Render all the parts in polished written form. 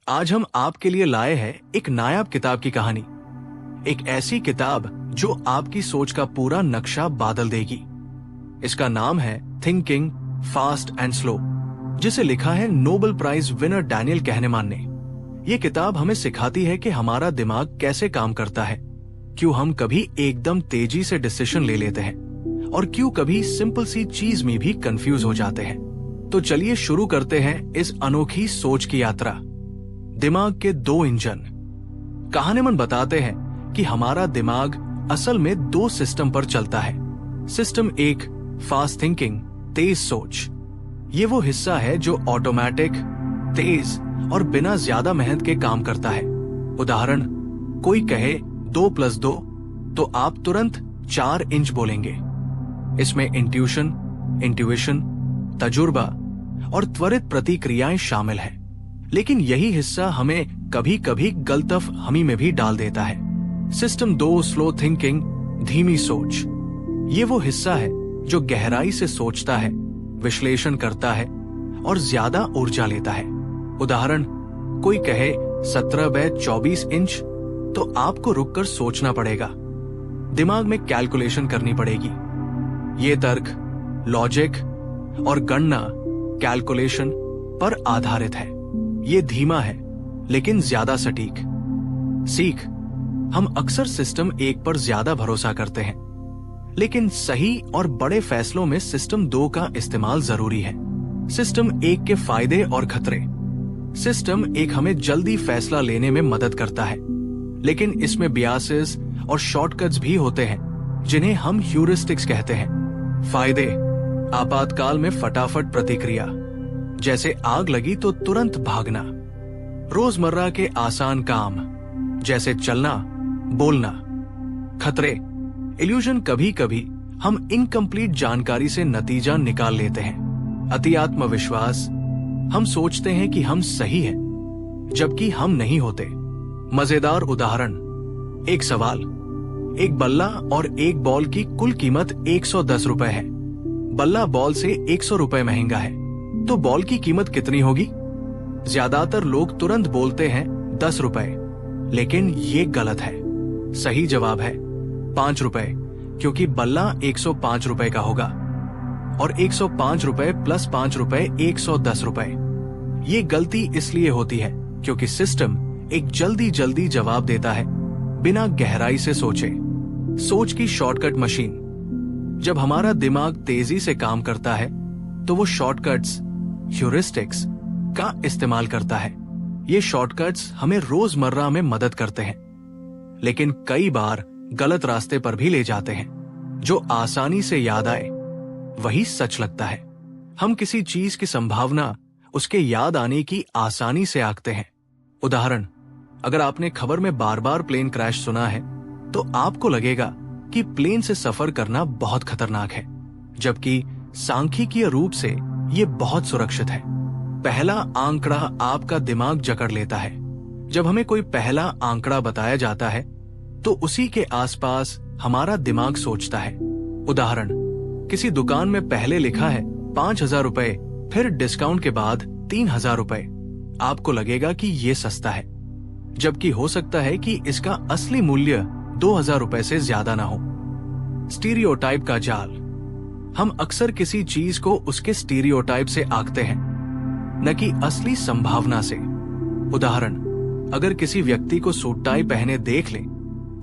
आज हम आपके लिए लाए हैं एक नायाब किताब की कहानी। एक ऐसी किताब जो आपकी सोच का पूरा नक्शा बदल देगी। इसका नाम है थिंकिंग फास्ट एंड स्लो, जिसे लिखा है नोबेल प्राइज विनर डैनियल कहनेमान ने। ये किताब हमें सिखाती है कि हमारा दिमाग कैसे काम करता है, क्यों हम कभी एकदम तेजी से डिसीजन ले लेते हैं और क्यों कभी सिंपल सी चीज में भी कंफ्यूज हो जाते हैं। तो चलिए शुरू करते हैं इस अनोखी सोच की यात्रा। दिमाग के दो इंजन। कहनेमान बताते हैं कि हमारा दिमाग असल में दो सिस्टम पर चलता है। सिस्टम एक, फास्ट थिंकिंग, तेज सोच। ये वो हिस्सा है जो ऑटोमेटिक, तेज और बिना ज्यादा मेहनत के काम करता है। उदाहरण, कोई कहे 2 + 2 तो आप तुरंत 4 इंच बोलेंगे। इसमें इंट्यूशन, तजुर्बा और त्वरित प्रतिक्रियाएं शामिल हैं। लेकिन यही हिस्सा हमें कभी कभी गलतफहमी में भी डाल देता है। सिस्टम 2, स्लो थिंकिंग, धीमी सोच। ये वो हिस्सा है जो गहराई से सोचता है, विश्लेषण करता है और ज्यादा ऊर्जा लेता है। उदाहरण, कोई कहे 17/24 इंच तो आपको रुककर सोचना पड़ेगा, दिमाग में कैलकुलेशन करनी पड़ेगी। ये तर्क, लॉजिक और गणना कैलकुलेशन पर आधारित है। ये धीमा है लेकिन ज्यादा सटीक। सीख, हम अक्सर सिस्टम 1 पर ज्यादा भरोसा करते हैं, लेकिन सही और बड़े फैसलों में सिस्टम 2 का इस्तेमाल जरूरी है। सिस्टम 1 के फायदे और खतरे। सिस्टम 1 हमें जल्दी फैसला लेने में मदद करता है, लेकिन इसमें बियासेस और शॉर्टकट्स भी होते हैं जिन्हें हम ह्यूरिस्टिक्स कहते हैं। फायदे, आपातकाल में फटाफट प्रतिक्रिया, जैसे आग लगी तो तुरंत भागना। रोजमर्रा के आसान काम, जैसे चलना, बोलना। खतरे, इल्यूजन, कभी कभी हम इनकम्प्लीट जानकारी से नतीजा निकाल लेते हैं। अति आत्मविश्वास, हम सोचते हैं कि हम सही हैं, जबकि हम नहीं होते। मजेदार उदाहरण, एक सवाल, एक बल्ला और एक बॉल की कुल कीमत 110 रुपए है। बल्ला बॉल से 100 रुपए महंगा है, तो बॉल की कीमत कितनी होगी? ज्यादातर लोग तुरंत बोलते हैं 10 रुपए, लेकिन ये गलत है। सही जवाब है 5 रुपए, क्योंकि बल्ला 105 रुपए का होगा और 105 रुपए + 5 रुपए 110 रुपए। ये गलती इसलिए होती है क्योंकि सिस्टम एक जल्दी जवाब देता है बिना गहराई से सोचे। सोच की शॉर्टकट मशीन। जब हमारा दिमाग तेजी से काम करता है तो वो शॉर्टकट्स, ह्यूरिस्टिक्स का इस्तेमाल करता है। ये शॉर्टकट्स हमें रोजमर्रा में मदद करते हैं, लेकिन कई बार गलत रास्ते पर भी ले जाते हैं। जो आसानी से याद आए वही सच लगता है। हम किसी चीज की संभावना उसके याद आने की आसानी से आंकते हैं। उदाहरण, अगर आपने खबर में बार बार प्लेन क्रैश सुना है तो आपको लगेगा कि प्लेन से सफर करना बहुत खतरनाक है, जबकि सांख्यिकीय रूप से ये बहुत सुरक्षित है। पहला आंकड़ा आपका दिमाग जकड़ लेता है। जब हमें कोई पहला आंकड़ा बताया जाता है तो उसी के आसपास हमारा दिमाग सोचता है। उदाहरण, किसी दुकान में पहले लिखा है 5,000 रुपए, फिर डिस्काउंट के बाद 3,000 रुपए। आपको लगेगा कि ये सस्ता है, जबकि हो सकता है कि इसका असली मूल्य 2,000 रुपए से ज्यादा ना हो। स्टीरियोटाइप का जाल। हम अक्सर किसी चीज को उसके स्टीरियोटाइप से आंकते हैं, न कि असली संभावना से। उदाहरण, अगर किसी व्यक्ति को सूट टाई पहने देख लें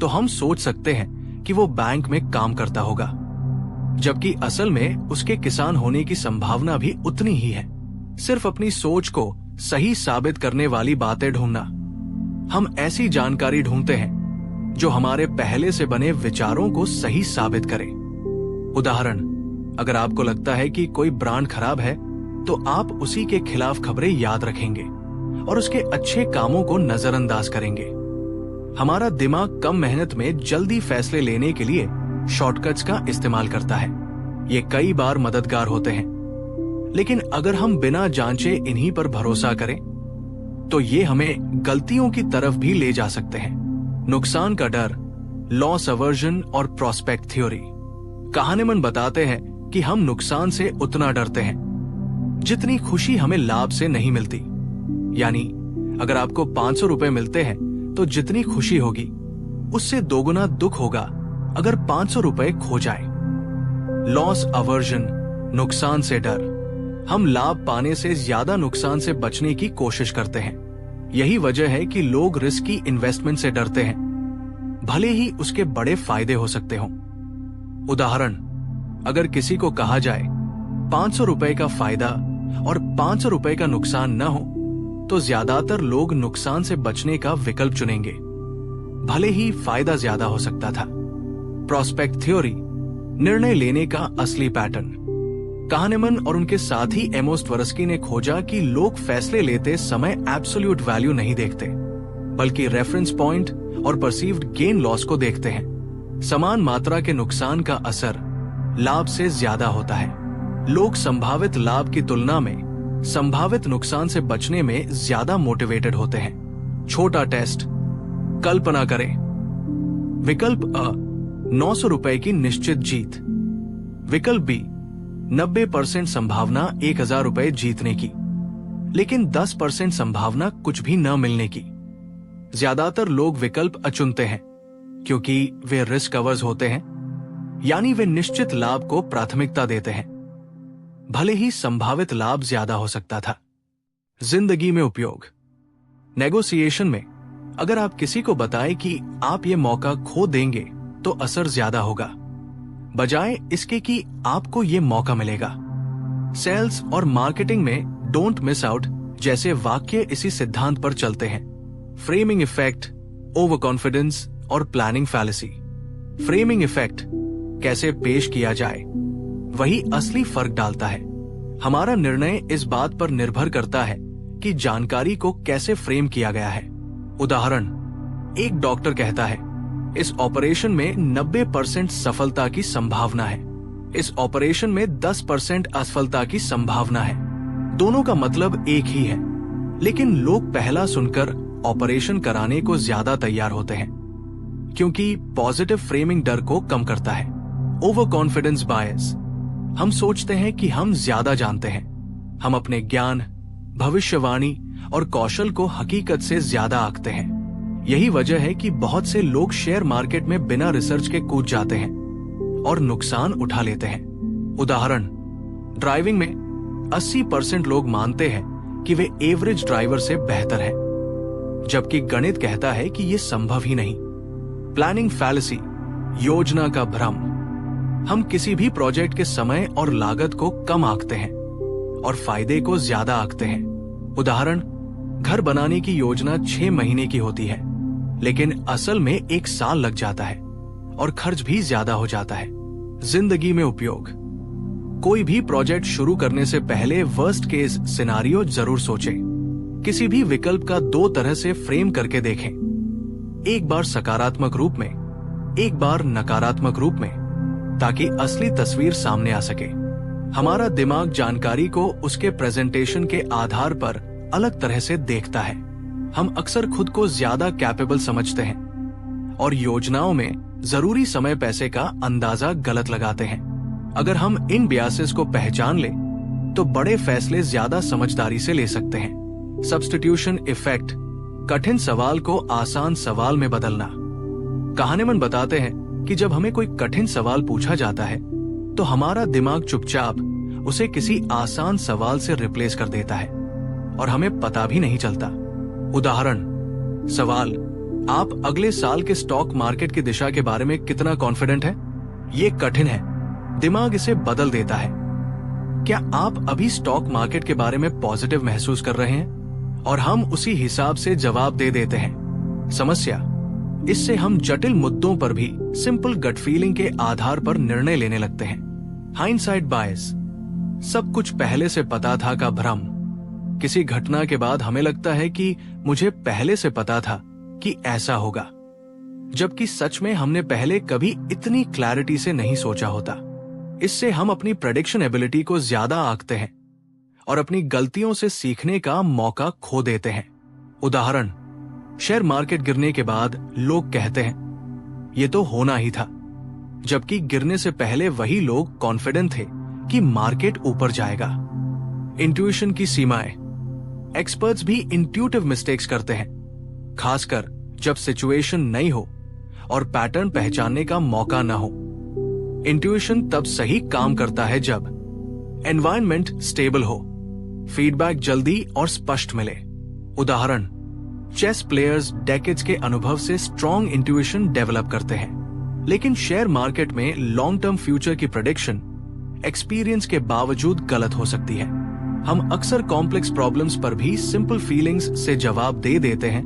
तो हम सोच सकते हैं कि वो बैंक में काम करता होगा, जबकि असल में उसके किसान होने की संभावना भी उतनी ही है। सिर्फ अपनी सोच को सही साबित करने वाली बातें ढूंढना। हम ऐसी जानकारी ढूंढते हैं जो हमारे पहले से बने विचारों को सही साबित करे। उदाहरण, अगर आपको लगता है कि कोई ब्रांड खराब है तो आप उसी के खिलाफ खबरें याद रखेंगे और उसके अच्छे कामों को नजरअंदाज करेंगे। हमारा दिमाग कम मेहनत में जल्दी फैसले लेने के लिए शॉर्टकट्स का इस्तेमाल करता है। ये कई बार मददगार होते हैं, लेकिन अगर हम बिना जांचे इन्हीं पर भरोसा करें तो ये हमें गलतियों की तरफ भी ले जा सकते हैं। नुकसान का डर, लॉस अवर्जन और प्रोस्पेक्ट थ्योरी। कहनेमान बताते हैं कि हम नुकसान से उतना डरते हैं जितनी खुशी हमें लाभ से नहीं मिलती। यानी अगर आपको 500 रुपए मिलते हैं तो जितनी खुशी होगी उससे दोगुना दुख होगा अगर 500 रुपए खो जाए। लॉस अवर्जन, नुकसान से डर। हम लाभ पाने से ज्यादा नुकसान से बचने की कोशिश करते हैं। यही वजह है कि लोग रिस्की इन्वेस्टमेंट से डरते हैं, भले ही उसके बड़े फायदे हो सकते हों। उदाहरण, अगर किसी को कहा जाए 500 रुपए का फायदा और 500 रुपए का नुकसान न हो तो ज्यादातर लोग नुकसान से बचने का विकल्प चुनेंगे, भले ही फायदा ज्यादा हो सकता था। प्रोस्पेक्ट थ्योरी, निर्णय लेने का असली पैटर्न। kahneman और उनके साथी एमोस ट्वेर्स्की ने खोजा कि लोग फैसले लेते समय एब्सोल्यूट वैल्यू नहीं देखते, बल्कि रेफरेंस पॉइंट और परसीव्ड गेन लॉस को देखते हैं। समान मात्रा के नुकसान का असर लाभ से ज्यादा होता है। लोग संभावित लाभ की तुलना में संभावित नुकसान से बचने में ज्यादा मोटिवेटेड होते हैं। छोटा टेस्ट, कल्पना करें। विकल्प अ, 900 रुपए की निश्चित जीत। विकल्प बी, 90% संभावना 1000 रुपए जीतने की, लेकिन 10% संभावना कुछ भी न मिलने की। ज्यादातर लोग विकल्प अ चुनते हैं क्योंकि वे रिस्क अवर्स होते हैं, यानी वे निश्चित लाभ को प्राथमिकता देते हैं, भले ही संभावित लाभ ज्यादा हो सकता था। जिंदगी में उपयोग। नेगोशिएशन में अगर आप किसी को बताएं कि आप ये मौका खो देंगे तो असर ज्यादा होगा, बजाय इसके कि आपको ये मौका मिलेगा। सेल्स और मार्केटिंग में डोंट मिस आउट जैसे वाक्य इसी सिद्धांत पर चलते हैं। फ्रेमिंग इफेक्ट, ओवर कॉन्फिडेंस और प्लानिंग फैलेसी। फ्रेमिंग इफेक्ट, कैसे पेश किया जाए, वही असली फर्क डालता है। हमारा निर्णय इस बात पर निर्भर करता है कि जानकारी को कैसे फ्रेम किया गया है। उदाहरण, एक डॉक्टर कहता है, इस ऑपरेशन में 90% सफलता की संभावना है, इस ऑपरेशन में 10% असफलता की संभावना है। दोनों का मतलब एक ही है, लेकिन लोग पहला सुनकर ऑपरेशन कराने को ज्यादा तैयार होते हैं, क्योंकि पॉजिटिव फ्रेमिंग डर को कम करता है। ओवर कॉन्फिडेंस बायस, हम सोचते हैं कि हम ज्यादा जानते हैं। हम अपने ज्ञान, भविष्यवाणी और कौशल को हकीकत से ज्यादा आंकते हैं। यही वजह है कि बहुत से लोग शेयर मार्केट में बिना रिसर्च के कूद जाते हैं और नुकसान उठा लेते हैं। उदाहरण, ड्राइविंग में 80% लोग मानते हैं कि वे एवरेज ड्राइवर से बेहतर हैं, जबकि गणित कहता है कि यह संभव ही नहीं। प्लानिंग फैलेसी, योजना का भ्रम। हम किसी भी प्रोजेक्ट के समय और लागत को कम आंकते हैं और फायदे को ज्यादा आंकते हैं। उदाहरण, घर बनाने की योजना 6 महीने की होती है, लेकिन असल में 1 साल लग जाता है और खर्च भी ज्यादा हो जाता है। जिंदगी में उपयोग। कोई भी प्रोजेक्ट शुरू करने से पहले वर्स्ट केस सिनारियो जरूर सोचें। किसी भी विकल्प का 2 तरह से फ्रेम करके देखें, एक बार सकारात्मक रूप में, एक बार नकारात्मक रूप में, ताकि असली तस्वीर सामने आ सके। हमारा दिमाग जानकारी को उसके प्रेजेंटेशन के आधार पर अलग तरह से देखता है। हम अक्सर खुद को ज्यादा कैपेबल समझते हैं और योजनाओं में जरूरी समय पैसे का अंदाजा गलत लगाते हैं। अगर हम इन बियासेस को पहचान लें तो बड़े फैसले ज्यादा समझदारी से ले सकते हैं। सब्स्टिट्यूशन इफेक्ट, कठिन सवाल को आसान सवाल में बदलना। kahneman बताते हैं कि जब हमें कोई कठिन सवाल पूछा जाता है तो हमारा दिमाग चुपचाप उसे किसी आसान सवाल से रिप्लेस कर देता है और हमें पता भी नहीं चलता। उदाहरण, सवाल, आप अगले साल के स्टॉक मार्केट की दिशा के बारे में कितना कॉन्फिडेंट है? ये कठिन है, दिमाग इसे बदल देता है। क्या आप अभी स्टॉक मार्केट के बारे में पॉजिटिव महसूस कर रहे हैं? और हम उसी हिसाब से जवाब दे देते हैं। समस्या, इससे हम जटिल मुद्दों पर भी सिंपल गट फीलिंग के आधार पर निर्णय लेने लगते हैं। हाइंडसाइट बायस, सब कुछ पहले से पता था का भ्रम। किसी घटना के बाद हमें लगता है कि मुझे पहले से पता था कि ऐसा होगा, जबकि सच में हमने पहले कभी इतनी क्लैरिटी से नहीं सोचा होता। इससे हम अपनी प्रेडिक्शन एबिलिटी को ज्यादा आंकते हैं और अपनी गलतियों से सीखने का मौका खो देते हैं। उदाहरण, शेयर मार्केट गिरने के बाद लोग कहते हैं ये तो होना ही था, जबकि गिरने से पहले वही लोग कॉन्फिडेंट थे कि मार्केट ऊपर जाएगा। इंट्यूशन की सीमाएं। एक्सपर्ट्स भी इंट्यूटिव मिस्टेक्स करते हैं, खासकर जब सिचुएशन नई हो और पैटर्न पहचानने का मौका न हो। इंट्यूशन तब सही काम करता है जब एनवायरनमेंट स्टेबल हो, फीडबैक जल्दी और स्पष्ट मिले। उदाहरण, चेस प्लेयर्स डेकेड्स के अनुभव से स्ट्रॉन्ग इंट्यूशन डेवलप करते हैं, लेकिन शेयर मार्केट में लॉन्ग टर्म फ्यूचर की प्रेडिक्शन एक्सपीरियंस के बावजूद गलत हो सकती है। हम अक्सर कॉम्प्लेक्स प्रॉब्लम्स पर भी सिंपल फीलिंग्स से जवाब दे देते हैं,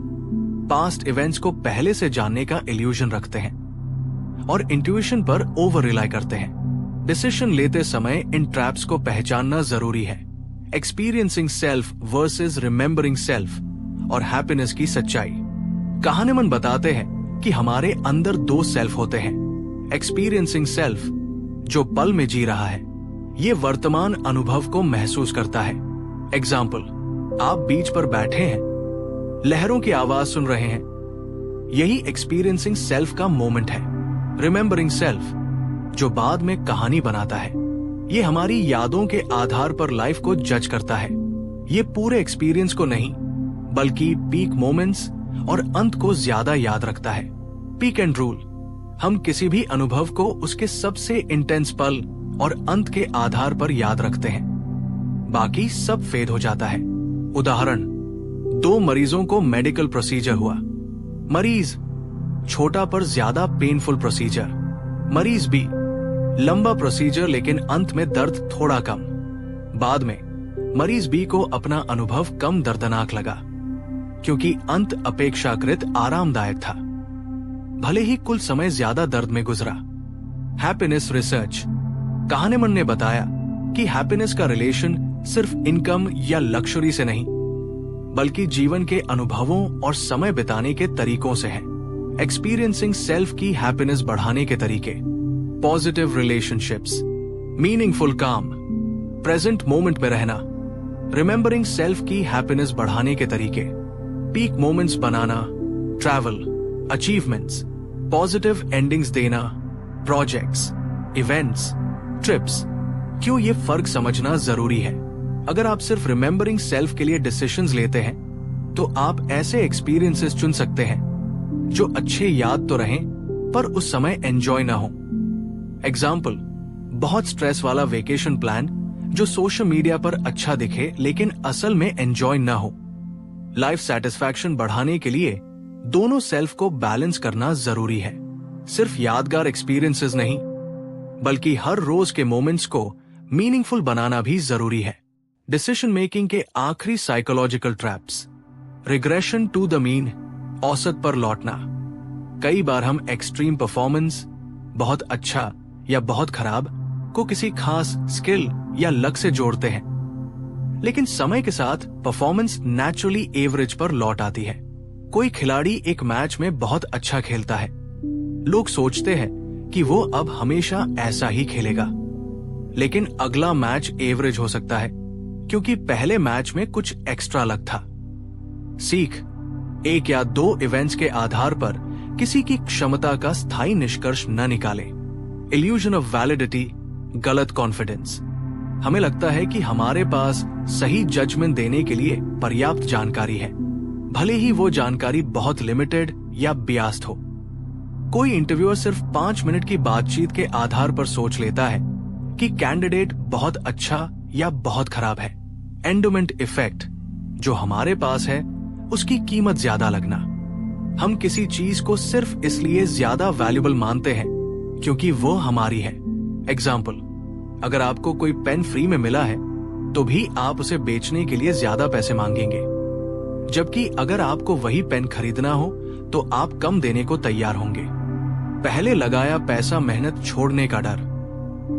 पास्ट इवेंट्स को पहले से जानने का इल्यूजन रखते हैं और इंट्यूशन पर ओवर रिलाई करते हैं। डिसीजन लेते समय इन ट्रैप्स को पहचानना जरूरी है। Experiencing self versus remembering self और हैप्पीनेस की सच्चाई। कहानीमन बताते हैं कि हमारे अंदर दो सेल्फ होते हैं। एक्सपीरियंसिंग सेल्फ जो पल में जी रहा है, ये वर्तमान अनुभव को महसूस करता है। एग्जाम्पल, आप बीच पर बैठे हैं, लहरों की आवाज सुन रहे हैं, यही एक्सपीरियंसिंग सेल्फ का मोमेंट है। रिमेंबरिंग सेल्फ जो बाद में कहानी बनाता है, ये हमारी यादों के आधार पर लाइफ को जज करता है। ये पूरे एक्सपीरियंस को नहीं, बल्कि पीक मोमेंट्स और अंत को ज्यादा याद रखता है। पीक एंड रूल, हम किसी भी अनुभव को उसके सबसे इंटेंस पल और अंत के आधार पर याद रखते हैं, बाकी सब फेड हो जाता है। उदाहरण, दो मरीजों को मेडिकल प्रोसीजर हुआ। मरीज छोटा पर ज्यादा पेनफुल प्रोसीजर, मरीज बी लंबा प्रोसीजर लेकिन अंत में दर्द थोड़ा कम। बाद में मरीज बी को अपना अनुभव कम दर्दनाक लगा क्योंकि अंत अपेक्षाकृत आरामदायक था, भले ही कुल समय ज्यादा दर्द में गुजरा। हैप्पीनेस रिसर्च, कहानीमन ने बताया कि हैप्पीनेस का रिलेशन सिर्फ इनकम या लक्जरी से नहीं, बल्कि जीवन के अनुभवों और समय बिताने के तरीकों से है। एक्सपीरियंसिंग सेल्फ की हैप्पीनेस बढ़ाने के तरीके: पॉजिटिव रिलेशनशिप्स, मीनिंगफुल काम, प्रेजेंट मोमेंट में रहना। रिमेंबरिंग सेल्फ की हैप्पीनेस बढ़ाने के तरीके: पीक मोमेंट्स बनाना, ट्रैवल, अचीवमेंट्स, पॉजिटिव एंडिंग्स देना, प्रोजेक्ट्स, इवेंट्स, ट्रिप्स। क्यों ये फर्क समझना जरूरी है। अगर आप सिर्फ रिमेंबरिंग सेल्फ के लिए डिसीजंस लेते हैं, तो आप ऐसे एक्सपीरियंसेस चुन सकते हैं जो अच्छे याद तो रहें पर उस समय एंजॉय ना हो। एग्जाम्पल, बहुत स्ट्रेस वाला वेकेशन प्लान जो सोशल मीडिया पर अच्छा दिखे लेकिन असल में एंजॉय ना हो। लाइफ सेटिस्फैक्शन बढ़ाने के लिए दोनों सेल्फ को बैलेंस करना जरूरी है। सिर्फ यादगार एक्सपीरियंसेस नहीं, बल्कि हर रोज के मोमेंट्स को मीनिंगफुल बनाना भी जरूरी है। डिसीजन मेकिंग के आखिरी psychological traps: regression to the mean, औसत पर लौटना। कई बार हम एक्सट्रीम परफॉर्मेंस, बहुत अच्छा या बहुत खराब, को किसी खास स्किल या लक से जोड़ते हैं, लेकिन समय के साथ परफॉर्मेंस नेचुरली एवरेज पर लौट आती है। कोई खिलाड़ी एक मैच में बहुत अच्छा खेलता है, लोग सोचते हैं कि वो अब हमेशा ऐसा ही खेलेगा, लेकिन अगला मैच एवरेज हो सकता है क्योंकि पहले मैच में कुछ एक्स्ट्रा लक था। सीख: एक या दो इवेंट्स के आधार पर किसी की क्षमता का स्थायी निष्कर्ष न निकाले। इल्यूजन ऑफ वैलिडिटी, गलत कॉन्फिडेंस। हमें लगता है कि हमारे पास सही जजमेंट देने के लिए पर्याप्त जानकारी है, भले ही वो जानकारी बहुत लिमिटेड या बियास्ड हो। कोई इंटरव्यूअर सिर्फ 5 मिनट की बातचीत के आधार पर सोच लेता है कि कैंडिडेट बहुत अच्छा या बहुत खराब है। एंडोमेंट इफेक्ट: जो हमारे पास है उसकी कीमत ज्यादा लगना। हम किसी चीज को सिर्फ इसलिए ज्यादा वैल्यूएबल मानते हैं क्योंकि वो हमारी है। एग्जाम्पल, अगर आपको कोई पेन फ्री में मिला है तो भी आप उसे बेचने के लिए ज्यादा पैसे मांगेंगे, जबकि अगर आपको वही पेन खरीदना हो तो आप कम देने को तैयार होंगे। पहले लगाया पैसा मेहनत छोड़ने का डर।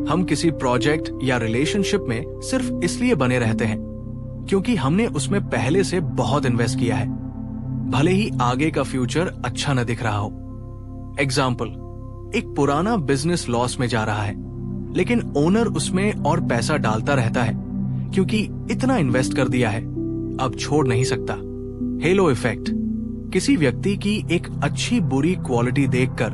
हम किसी प्रोजेक्ट या रिलेशनशिप में सिर्फ इसलिए बने रहते हैं क्योंकि हमने उसमें पहले से बहुत इन्वेस्ट किया है, भले ही आगे का फ्यूचर अच्छा न दिख रहा हो। एग्जाम्पल, एक पुराना बिजनेस लॉस में जा रहा है, लेकिन ओनर उसमें और पैसा डालता रहता है क्योंकि इतना इन्वेस्ट कर दिया है, अब छोड़ नहीं सकता। हेलो इफेक्ट: किसी व्यक्ति की एक अच्छी बुरी क्वालिटी देखकर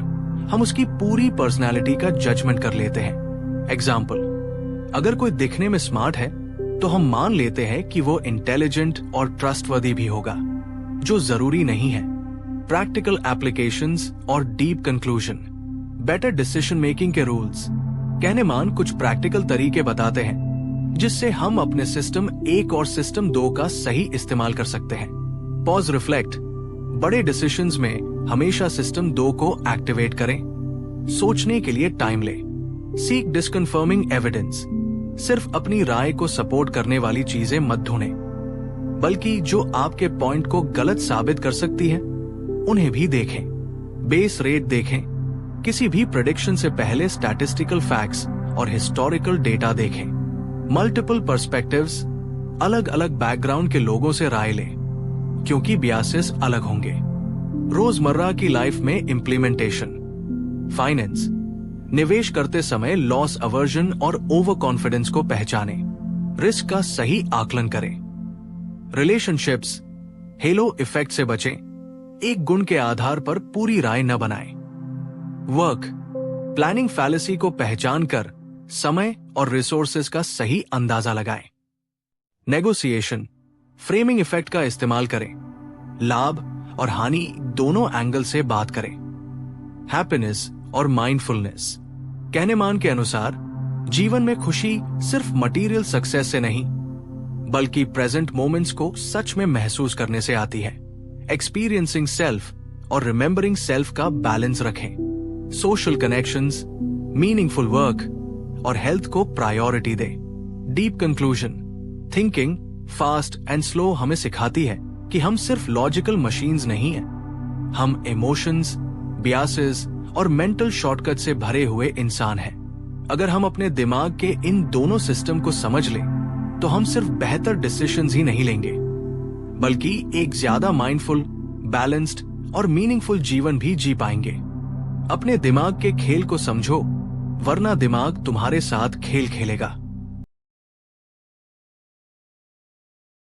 हम उसकी पूरी पर्सनालिटी का जजमेंट कर लेते हैं। एग्जाम्पल, अगर कोई दिखने में स्मार्ट है तो हम मान लेते हैं कि वो इंटेलिजेंट और ट्रस्टवर्दी भी होगा, जो जरूरी नहीं है। प्रैक्टिकल एप्लीकेशंस और deep conclusion, better decision making के रूल्स। कहनेमान कुछ प्रैक्टिकल तरीके बताते हैं जिससे हम अपने सिस्टम 1 और सिस्टम 2 का सही इस्तेमाल कर सकते हैं। पॉज रिफ्लेक्ट, बड़े डिसीजंस में हमेशा सिस्टम 2 को एक्टिवेट करें। सोचने के लिए टाइम ले। सीक डिसकन्फर्मिंग एविडेंस, सिर्फ अपनी राय को सपोर्ट करने वाली चीजें मत ढूंढें, बल्कि जो आपके पॉइंट को गलत साबित कर सकती है उन्हें भी देखें। बेस रेट देखें, किसी भी प्रेडिक्शन से पहले स्टैटिस्टिकल फैक्ट्स और हिस्टोरिकल डेटा देखें। मल्टीपल पर्सपेक्टिव्स, अलग अलग बैकग्राउंड के लोगों से राय लें, क्योंकि बियासेस अलग होंगे। रोजमर्रा की लाइफ में इंप्लीमेंटेशन। फाइनेंस, निवेश करते समय लॉस अवर्जन और ओवर कॉन्फिडेंस को पहचानें, रिस्क का सही आकलन करें। रिलेशनशिप्स, हेलो इफेक्ट से बचें, एक गुण के आधार पर पूरी राय न बनाएं। वर्क, प्लानिंग फैलेसी को पहचान कर समय और रिसोर्सेज का सही अंदाजा लगाएं। नेगोशिएशन, फ्रेमिंग इफेक्ट का इस्तेमाल करें, लाभ और हानि दोनों एंगल से बात करें। हैप्पीनेस और माइंडफुलनेस, कहनेमान के अनुसार जीवन में खुशी सिर्फ मटेरियल सक्सेस से नहीं, बल्कि प्रेजेंट मोमेंट्स को सच में महसूस करने से आती है। एक्सपीरियंसिंग सेल्फ और रिमेंबरिंग सेल्फ का बैलेंस रखें। सोशल कनेक्शंस, मीनिंगफुल वर्क और हेल्थ को प्रायोरिटी दें। Deep conclusion, thinking fast and slow हमें सिखाती है कि हम सिर्फ लॉजिकल मशीन्स नहीं हैं, हम इमोशंस, बियासेस और मेंटल शॉर्टकट से भरे हुए इंसान हैं। अगर हम अपने दिमाग के इन दोनों सिस्टम को समझ लें, तो हम सिर्फ बेहतर डिसीजंस ही नहीं लेंगे, बल्कि एक ज्यादा माइंडफुल, बैलेंस्ड और मीनिंगफुल जीवन भी जी पाएंगे। अपने दिमाग के खेल को समझो, वरना दिमाग तुम्हारे साथ खेल खेलेगा।